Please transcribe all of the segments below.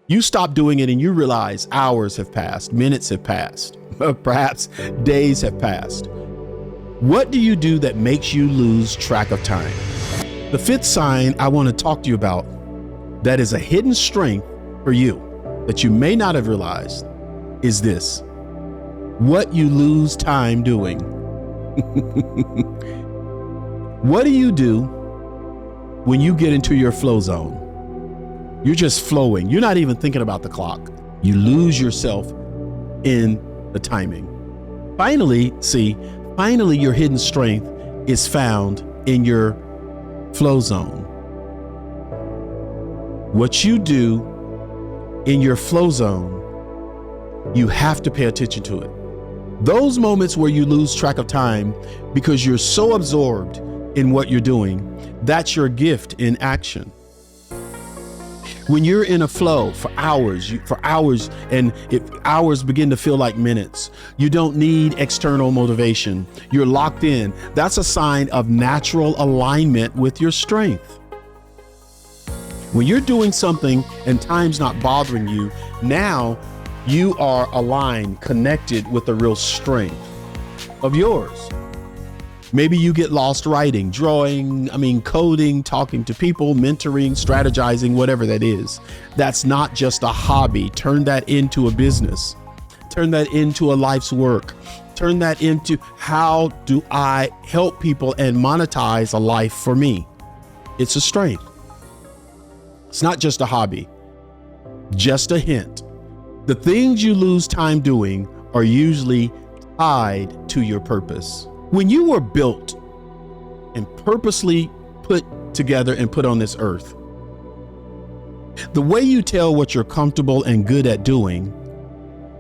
You stop doing it and you realize hours have passed, minutes have passed, perhaps days have passed. What do you do that makes you lose track of time? The fifth sign I want to talk to you about that is a hidden strength for you that you may not have realized is this: what you lose time doing. What do you do when you get into your flow zone? You're just flowing. You're not even thinking about the clock. You lose yourself in the timing. Finally, your hidden strength is found in your flow zone. What you do in your flow zone, you have to pay attention to it. Those moments where you lose track of time because you're so absorbed in what you're doing, that's your gift in action. When you're in a flow for hours, and hours begin to feel like minutes, you don't need external motivation. You're locked in. That's a sign of natural alignment with your strength. When you're doing something and time's not bothering you, now you are aligned, connected with the real strength of yours. Maybe you get lost writing, drawing, coding, talking to people, mentoring, strategizing, whatever that is. That's not just a hobby. Turn that into a business. Turn that into a life's work. Turn that into, how do I help people and monetize a life for me? It's a strength. It's not just a hobby. Just a hint. The things you lose time doing are usually tied to your purpose. When you were built and purposely put together and put on this earth, the way you tell what you're comfortable and good at doing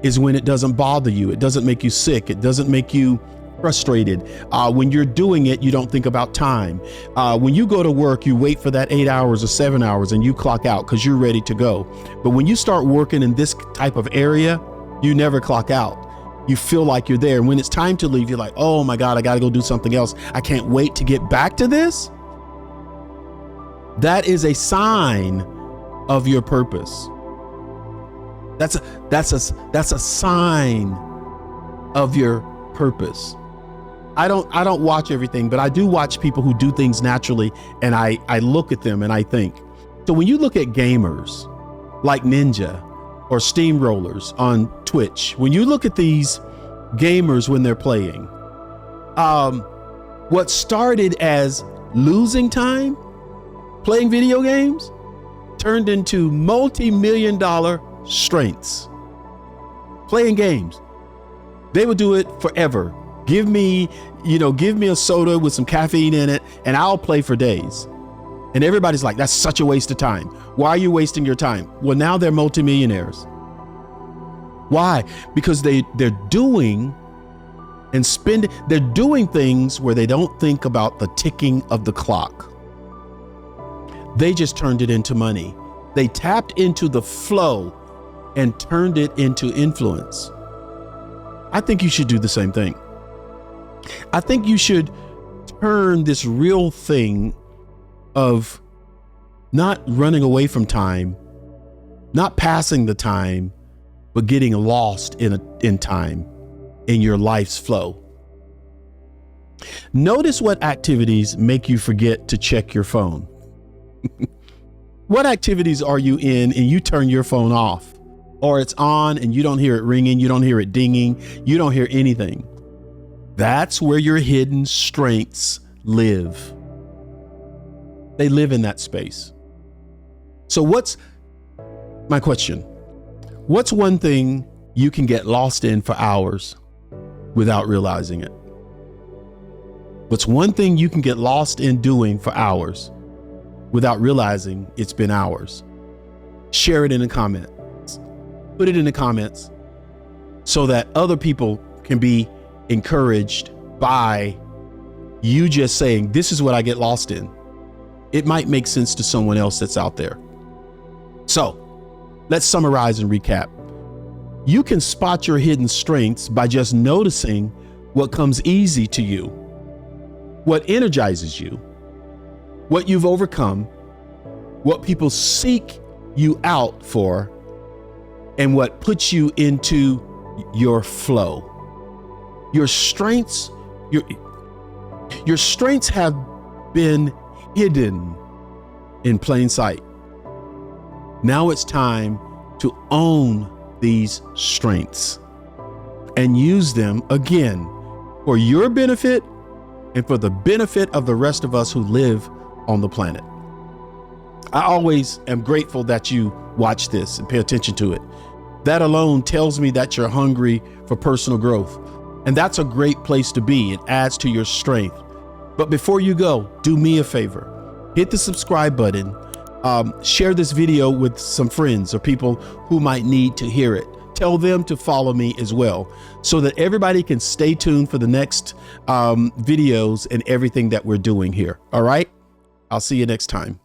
is when it doesn't bother you. It doesn't make you sick. It doesn't make you frustrated. When you're doing it, you don't think about time. When you go to work, you wait for that 8 hours or 7 hours and you clock out because you're ready to go. But when you start working in this type of area, you never clock out. You feel like you're there. And when it's time to leave, you're like, oh my God, I got to go do something else. I can't wait to get back to this. That is a sign of your purpose. That's a sign of your purpose. I don't watch everything, but I do watch people who do things naturally, and I look at them and I think. So when you look at gamers like Ninja or Steamrollers on Twitch, when you look at these gamers when they're playing, what started as losing time playing video games turned into multi-million-dollar strengths. Playing games. They would do it forever. Give me a soda with some caffeine in it and I'll play for days. And everybody's like, that's such a waste of time. Why are you wasting your time? Well, now they're multimillionaires. Why? Because they're doing and spending, they're doing things where they don't think about the ticking of the clock. They just turned it into money. They tapped into the flow and turned it into influence. I think you should do the same thing. I think you should turn this real thing of not running away from time, not passing the time, but getting lost in time, in your life's flow. Notice what activities make you forget to check your phone. What activities are you in and you turn your phone off, or it's on and you don't hear it ringing, you don't hear it dinging, you don't hear anything? That's where your hidden strengths live. They live in that space. So what's my question? What's one thing you can get lost in for hours without realizing it? What's one thing you can get lost in doing for hours without realizing it's been hours? Share it in the comments. Put it in the comments so that other people can be encouraged by you just saying, this is what I get lost in. It might make sense to someone else that's out there. So let's summarize and recap. You can spot your hidden strengths by just noticing what comes easy to you, what energizes you, what you've overcome, what people seek you out for, and what puts you into your flow. Your strengths, your strengths have been hidden in plain sight. Now it's time to own these strengths and use them again for your benefit and for the benefit of the rest of us who live on the planet. I always am grateful that you watch this and pay attention to it. That alone tells me that you're hungry for personal growth. And that's a great place to be. It adds to your strength. But before you go, do me a favor. Hit the subscribe button. Share this video with some friends or people who might need to hear it. Tell them to follow me as well so that everybody can stay tuned for the next videos and everything that we're doing here. All right. I'll see you next time.